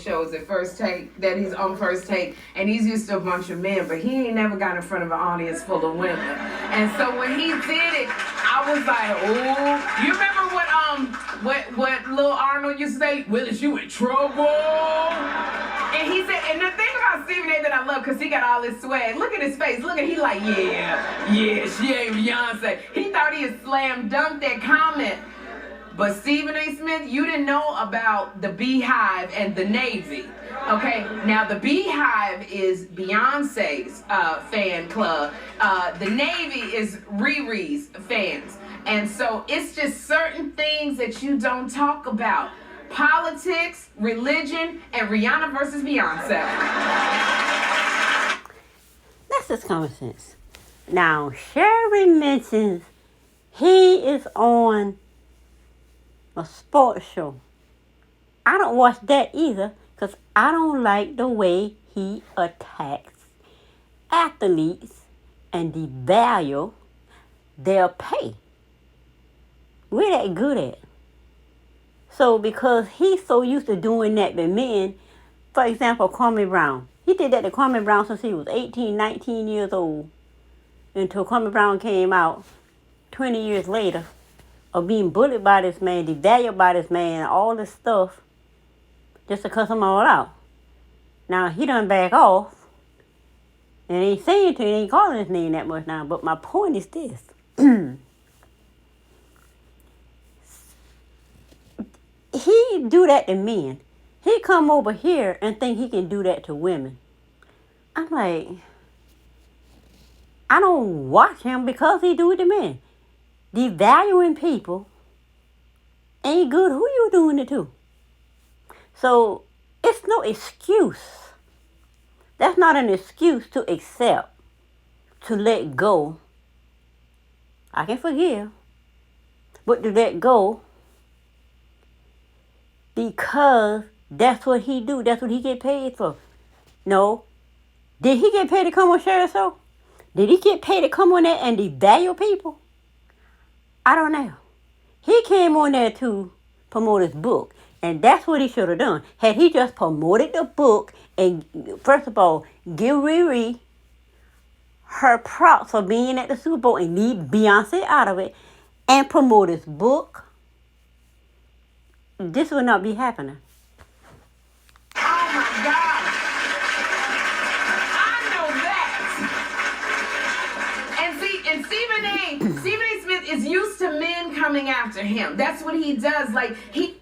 shows at First Take, that he's on First Take, and he's used to a bunch of men, but he ain't never got in front of an audience full of women. And so when he did it, I was like, oh, you remember what Lil Arnold used to say? Willis, you in trouble? And he said, and the thing about Stephen A. that I love, because he got all this swag, look at his face, look at, he like, yeah, she ain't Beyonce. He thought he had slam dunked that comment. But Stephen A. Smith, you didn't know about the Beehive and the Navy. Okay, now the Beehive is Beyonce's fan club. The Navy is Riri's fans. And so it's just certain things that you don't talk about. Politics, religion, and Rhianna versus Beyonce. That's just common sense. Now, Sherri mentions he is on a sports show. I don't watch that either because I don't like the way he attacks athletes and devalue their pay. We're that good at it. So because he's so used to doing that to men, for example, Kwame Brown. He did that to Kwame Brown since he was 18, 19 years old. Until Kwame Brown came out 20 years later of being bullied by this man, devalued by this man, all this stuff, just to cuss him all out. Now, he done back off, and ain't saying to him, ain't calling his name that much now, but my point is this. He do that to men. He come over here and think he can do that to women. I'm like, I don't watch him because he do it to men. Devaluing people ain't good. Who you doing it to? So it's no excuse. That's not an excuse to accept, to let go. I can forgive, but to let go because that's what he do. That's what he get paid for. No. Did he get paid to come on Sherri's show? Did he get paid to come on there and devalue people? I don't know. He came on there to promote his book. And that's what he should have done. Had he just promoted the book and, first of all, give Riri her props for being at the Super Bowl and leave Beyonce out of it and promote his book, this will not be happening. Oh my God. I know that. And Stephen A. Smith is used to men coming after him. That's what he does.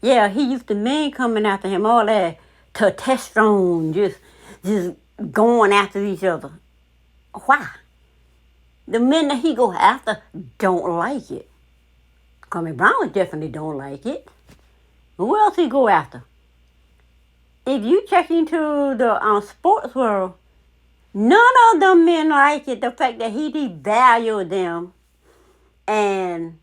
Yeah, he used to men coming after him, all that testosterone, just going after each other. Why? The men that he go after don't like it. Kwame Brown definitely don't like it. Who else he go after? If you check into the sports world, none of them men like it. The fact that he devalued them and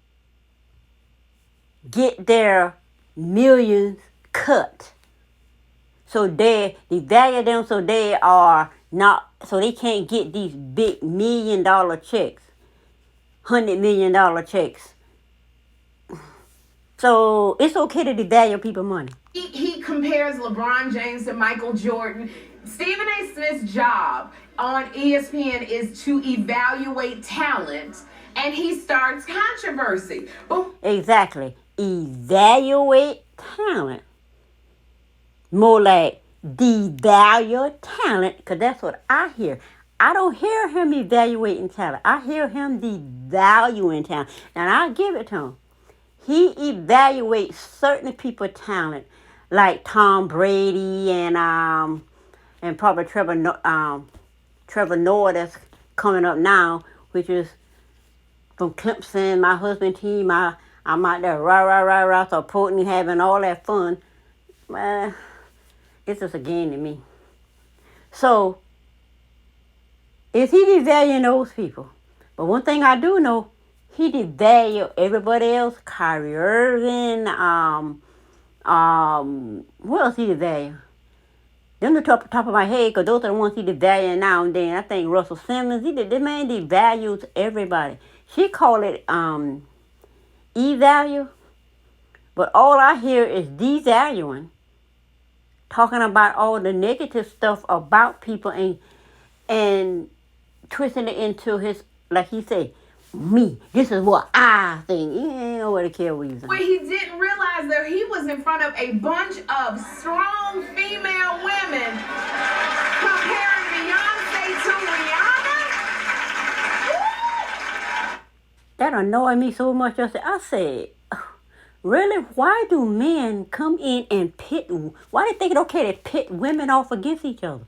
get their millions cut. So they devalue them so they are not, so they can't get these big $1 million checks, $100 million checks. So it's okay to devalue people's money. He compares LeBron James to Michael Jordan. Stephen A. Smith's job on ESPN is to evaluate talent, and he starts controversy. Exactly. Evaluate talent. More like devalue talent, because that's what I hear. I don't hear him evaluating talent. I hear him devaluing talent. And I'll give it to him. He evaluates certain people's talent, like Tom Brady and probably Trevor Noah that's coming up now, which is from Clemson, my husband's team. I'm out there rah, supporting, having all that fun. It's just a game to me. So, is he devaluing those people? But one thing I do know, he devalued everybody else. Kyrie Irving, what else he devalued? Them the top of my head, because those are the ones he devaluing now and then. I think Russell Simmons, this man devalues everybody. She called it E-value, but all I hear is devaluing. talking about all the negative stuff about people and twisting it into his, like he said, me. This is what I think. He ain't nobody care what you think. But he didn't realize that he was in front of a bunch of strong female women comparing Beyonce to Rhianna. That annoyed me so much. I said, really? Why do men come in and pit? Why they think it okay to pit women off against each other?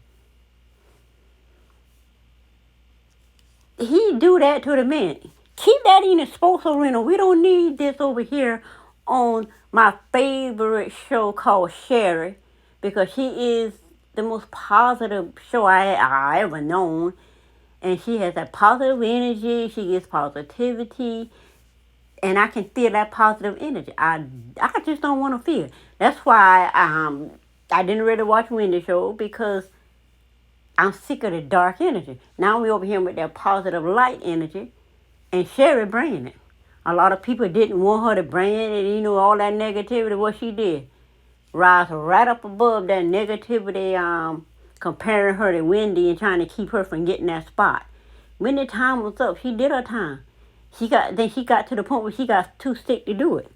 He do that to the men. Keep that in the sports arena. We don't need this over here on my favorite show called Sherri, because she is the most positive show I ever known. And she has that positive energy. She gives positivity. And I can feel that positive energy. I just don't want to feel it. That's why I didn't really watch Wendy's show, because I'm sick of the dark energy. Now we over here with that positive light energy, and Sherri bringing it. A lot of people didn't want her to bring it, all that negativity. What she did, rise right up above that negativity, comparing her to Wendy and trying to keep her from getting that spot. When the time was up, she did her time. She got to the point where she got too sick to do it.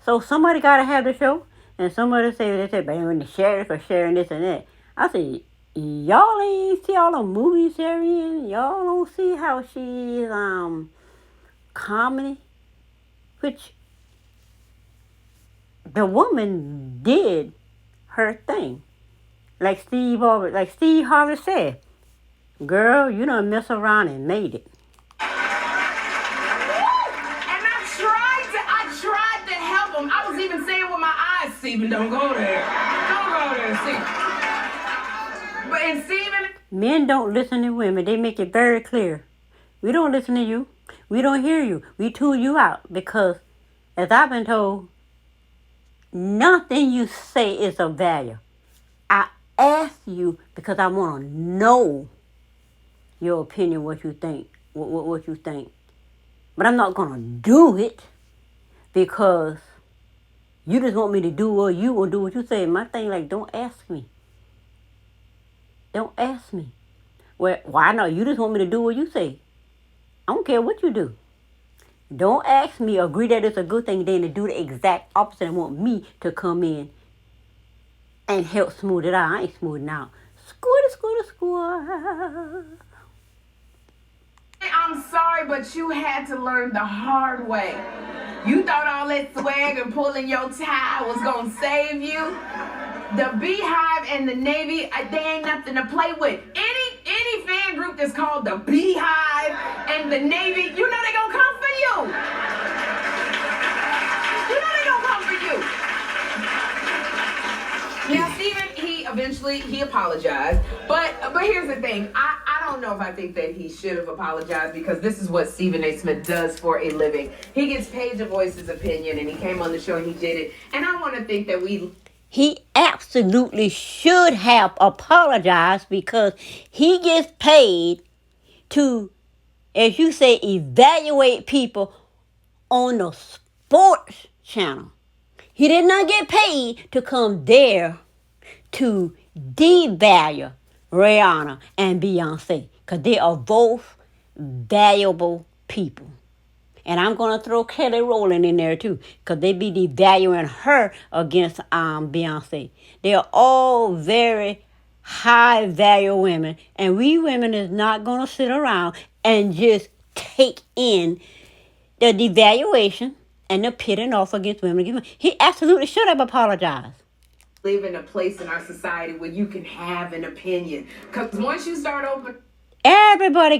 So somebody got to have the show, and somebody said, "Man, the sheriff for sharing this and that." I said, y'all ain't see all the movies Sherri in? Y'all don't see how she is comedy? Which the woman did her thing. Like Steve Harvey said, girl, you done mess around and made it. And I tried to help him. I was even saying with my eyes, Steven, don't go there. Don't go there, Steven. But in Steven, men don't listen to women. They make it very clear. We don't listen to you. We don't hear you. We tune you out, because, as I've been told, nothing you say is of value. I ask you because I want to know your opinion, what you think, what you think. But I'm not going to do it because you just want me to do what you want to do what you say. My thing, like, don't ask me. Don't ask me. Well, why not? You just want me to do what you say. I don't care what you do. Don't ask me, agree that it's a good thing, then to do the exact opposite and want me to come in and help smooth it out. I ain't smoothing out. Squirt. I'm sorry, but you had to learn the hard way. You thought all that swag and pulling your tie was going to save you? The Beehive and the Navy, they ain't nothing to play with. Any fan group that's called the Beehive and the Navy, you know they gonna come for you. You know they gonna come for you. Now, Steven, he eventually apologized, but here's the thing. I don't know if I think that he should have apologized, because this is what Stephen A. Smith does for a living. He gets paid to voice his opinion, and he came on the show and he did it. And I want to think that he absolutely should have apologized, because he gets paid to, as you say, evaluate people on the sports channel. He did not get paid to come there to devalue Rhianna and Beyonce, because they are both valuable people. And I'm going to throw Kelly Rowland in there too, because they be devaluing her against Beyonce. They are all very high value women, and we women is not going to sit around and just take in the devaluation and the pitting off against women. He absolutely should have apologized. Live in a place in our society where you can have an opinion, because once you start open, everybody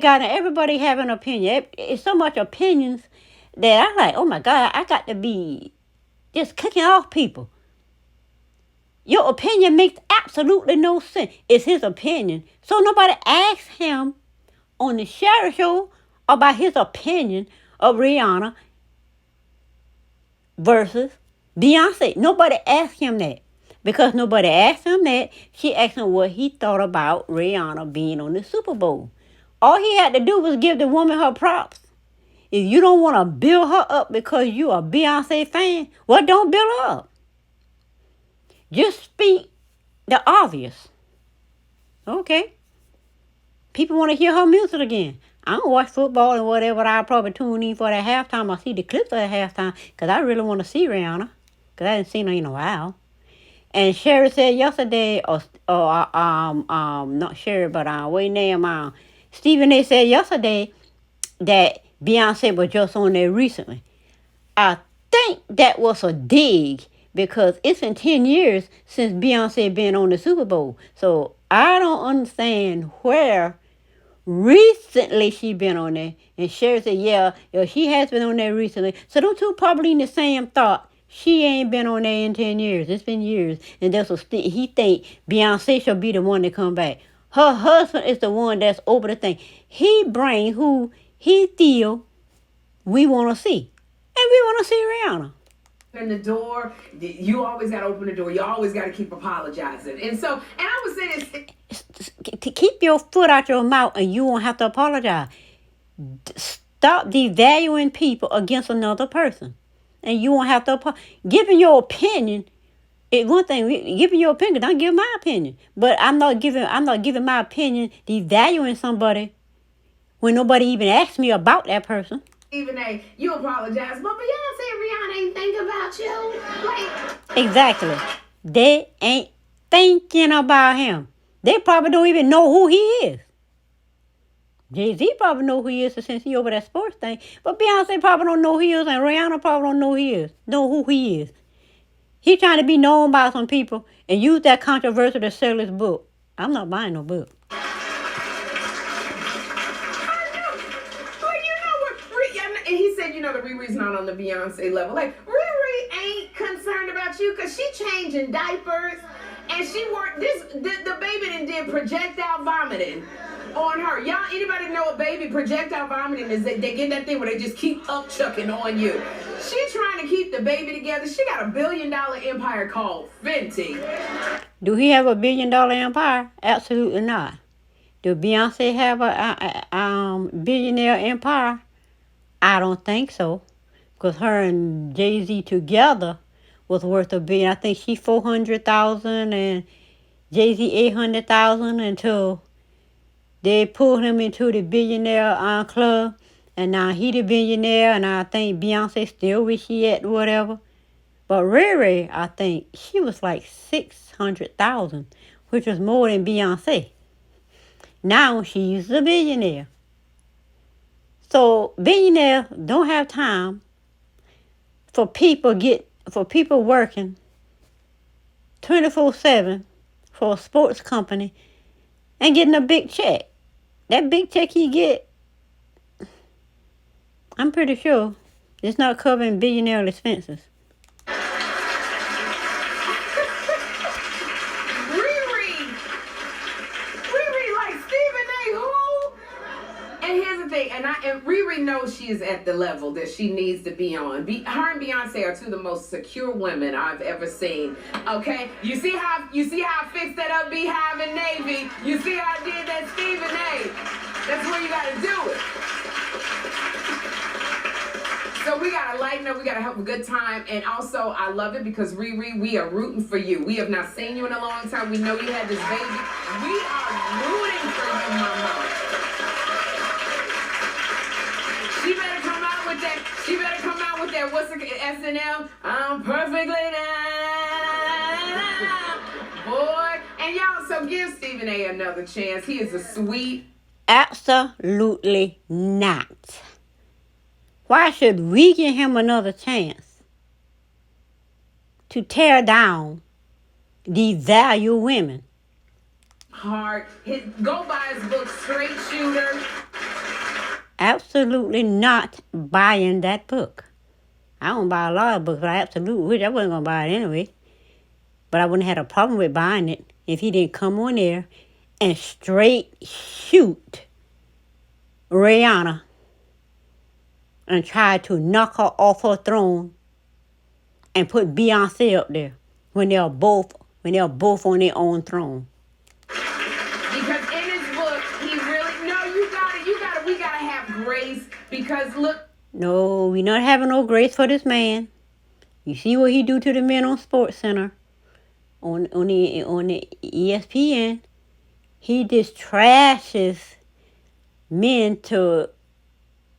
have an opinion. It's so much opinions that I'm like, oh my God, I got to be just kicking off people. Your opinion makes absolutely no sense. It's his opinion. So nobody asked him on the Sherri show about his opinion of Rhianna versus Beyonce. Nobody asked him that. Because nobody asked him that, she asked him what he thought about Rhianna being on the Super Bowl. All he had to do was give the woman her props. If you don't want to build her up because you a Beyonce fan, well, don't build her up. Just speak The obvious. Okay. People want to hear her music again. I don't watch football and whatever, but I'll probably tune in for that halftime. I see the clips of that halftime because I really want to see Rhianna because I haven't seen her in a while. And Sherri said yesterday, not Sherri, but wait name, Stephen A. said yesterday that Beyonce was just on there recently. I think that was a dig because it's been 10 years since Beyonce been on the Super Bowl. So I don't understand where recently she been on there. And Sherri said, yeah, she has been on there recently. So them two probably in the same thought. She ain't been on there in 10 years. It's been years. And that's what he think Beyonce should be the one to come back. Her husband is the one that's over the thing. He bring who he feel we want to see. And we want to see Rhianna. In the door, you always got to open the door. You always got to keep apologizing. And so, and I would say this. To keep your foot out your mouth and you won't have to apologize. Stop devaluing people against another person. And you won't have to giving your opinion is one thing. Giving your opinion, don't give my opinion. But I'm not giving my opinion devaluing somebody when nobody even asked me about that person. Even you apologize, but Beyonce and Rhianna ain't think about you. Like, exactly. They ain't thinking about him. They probably don't even know who he is. Jay-Z probably know who he is since he over that sports thing. But Beyonce probably don't know who he is, and Rhianna probably don't know who he is. He trying to be known by some people and use that controversy to sell his book. I'm not buying no book. And he said, the Riri's not on the Beyonce level. Like, Riri ain't concerned about you because she changing diapers. And she worked the baby did projectile vomiting on her. Y'all, anybody know a baby projectile vomiting is they get that thing where they just keep upchucking on you. She trying to keep the baby together. She got $1 billion empire called Fenty. Do he have $1 billion empire? Absolutely not. Do Beyonce have a billionaire empire? I don't think so. Because her and Jay-Z together was worth $1 billion. I think she 400,000 and Jay-Z 800,000 until they pulled him into the billionaire club. And now he the billionaire, and I think Beyonce still where she at, whatever. But Riri, I think she was like 600,000, which was more than Beyonce. Now she's a billionaire. So billionaires don't have time for people working 24/7 for a sports company and getting a big check. That big check he get, I'm pretty sure it's not covering billionaire expenses. And Riri knows she is at the level that she needs to be on. Her and Beyonce are two of the most secure women I've ever seen. Okay, you see how I fixed that up, Beehive and Navy. You see how I did that, Stephen A. That's where you gotta do it. So we gotta lighten up. We gotta have a good time, and also I love it because Riri, we are rooting for you. We have not seen you in a long time. We know you had this baby. We are rooting for you, mama. She better come out with that. What's the SNL? I'm perfectly down, boy. And y'all, so give Stephen A. another chance. He is a sweet. Absolutely not. Why should we give him another chance to tear down, devalue women? Go buy his book, Straight Shooter. Absolutely not buying that book. I don't buy a lot of books, but I absolutely wish I wasn't going to buy it anyway. But I wouldn't have had a problem with buying it if he didn't come on there and straight shoot Rhianna and try to knock her off her throne and put Beyonce up there when they're both on their own throne. Because in his book, he really we gotta have grace because look. No, we not having no grace for this man. You see what he do to the men on Sports Center. on the ESPN. He just trashes men to,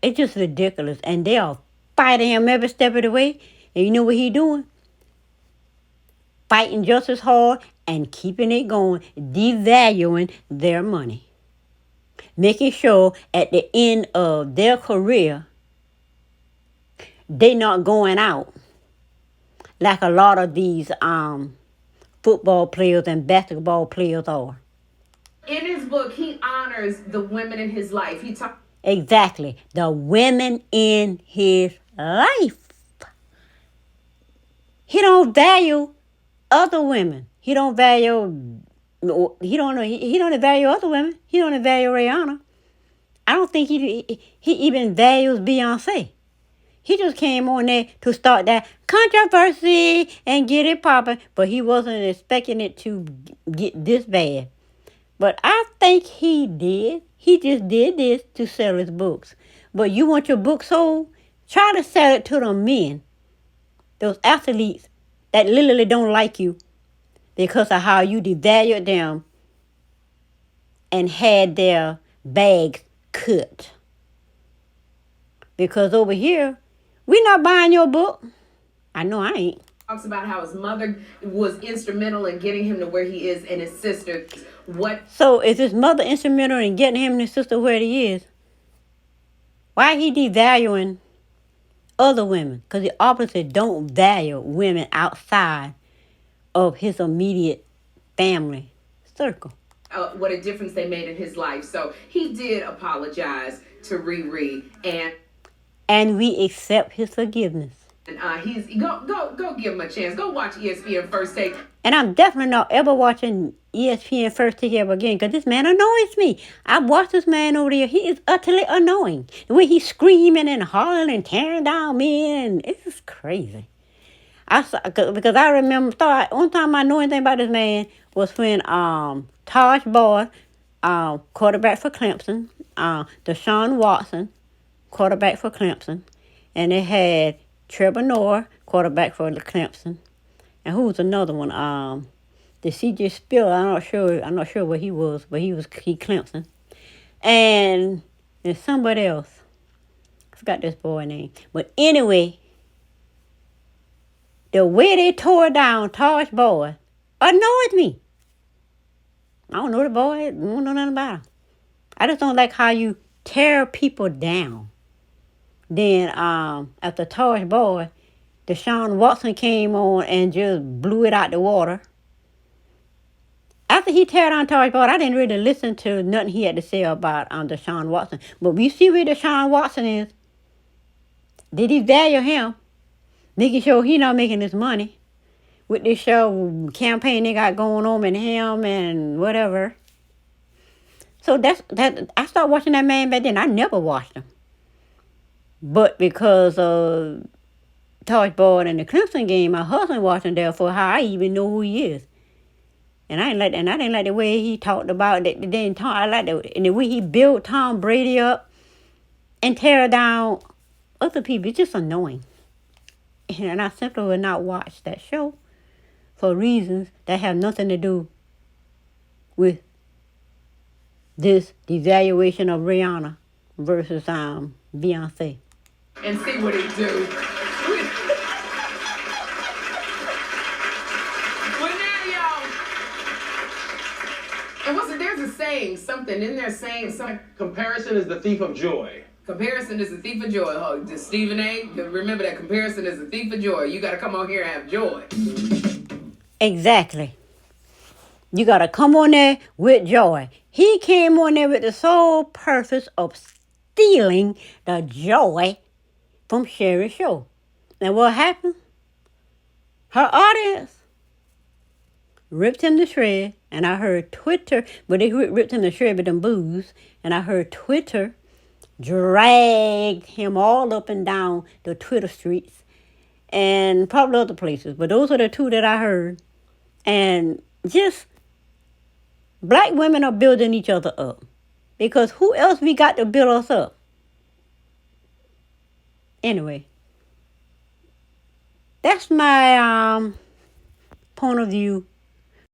it's just ridiculous. And they are fighting him every step of the way. And you know what he doing? Fighting just as hard and keeping it going, devaluing their money. Making sure at the end of their career, they not going out like a lot of these football players and basketball players are. In his book, he honors the women in his life. Exactly. The women in his life. He don't value other women. He don't value value other women. He don't value Rhianna. I don't think he even values Beyonce. He just came on there to start that controversy and get it popping, but he wasn't expecting it to get this bad. But I think he did. He just did this to sell his books. But you want your book sold? Try to sell it to the men, those athletes that literally don't like you because of how you devalued them and had their bags cut. Because over here, we're not buying your book. I know I ain't. Talks about how his mother was instrumental in getting him to where he is, and his sister. So is his mother instrumental in getting him and his sister where he is? Why he devaluing other women? Because the opposite don't value women outside of his immediate family circle. What a difference they made in his life. So he did apologize to Riri, and we accept his forgiveness. And he's go give him a chance. Go watch ESPN First Take. And I'm definitely not ever watching ESPN First Take ever again because this man annoys me. I've watched this man over there. He is utterly annoying. The way he's screaming and hollering and tearing down men, it's just crazy. Because I remember, one time I know anything about this man was when Taj Boyd, quarterback for Clemson, Deshaun Watson, quarterback for Clemson, and they had Trevor Noah, quarterback for the Clemson, and who was another one? The C.J. Spiller. I'm not sure what he was, but he Clemson, and there's somebody else. I forgot this boy name, but anyway, the way they tore down Taj Boyd annoyed me. I don't know the boy. I don't know nothing about him. I just don't like how you tear people down. Then after Taj Boyd, Deshaun Watson came on and just blew it out the water. After he tear down Taj Boyd, I didn't really listen to nothing he had to say about Deshaun Watson. But we see where Deshaun Watson is. Did he value him? Making sure he not making his money with this show campaign they got going on and him and whatever. So that I started watching that man back then. I never watched him. But because of Taj Boyd and the Clemson game, my husband watched him, therefore how I even know who he is. And I didn't like the way he talked about that. I like the way he built Tom Brady up and tear down other people. It's just annoying. And I simply will not watch that show for reasons that have nothing to do with this devaluation of Rhianna versus Beyonce. And see what he do. Well, now, y'all. And there's a saying, something in there saying something. Comparison is the thief of joy. Comparison is the thief of joy. Oh, just Stephen A. Remember that comparison is the thief of joy. You got to come on here and have joy. Exactly. You got to come on there with joy. He came on there with the sole purpose of stealing the joy from Sherri's show. And what happened? Her audience ripped him to shreds. And I heard Twitter, but they ripped him to shreds with them boos. And I heard Twitter dragged him all up and down the Twitter streets and probably other places. But those are the two that I heard. And just black women are building each other up. Because who else we got to build us up? Anyway, that's my point of view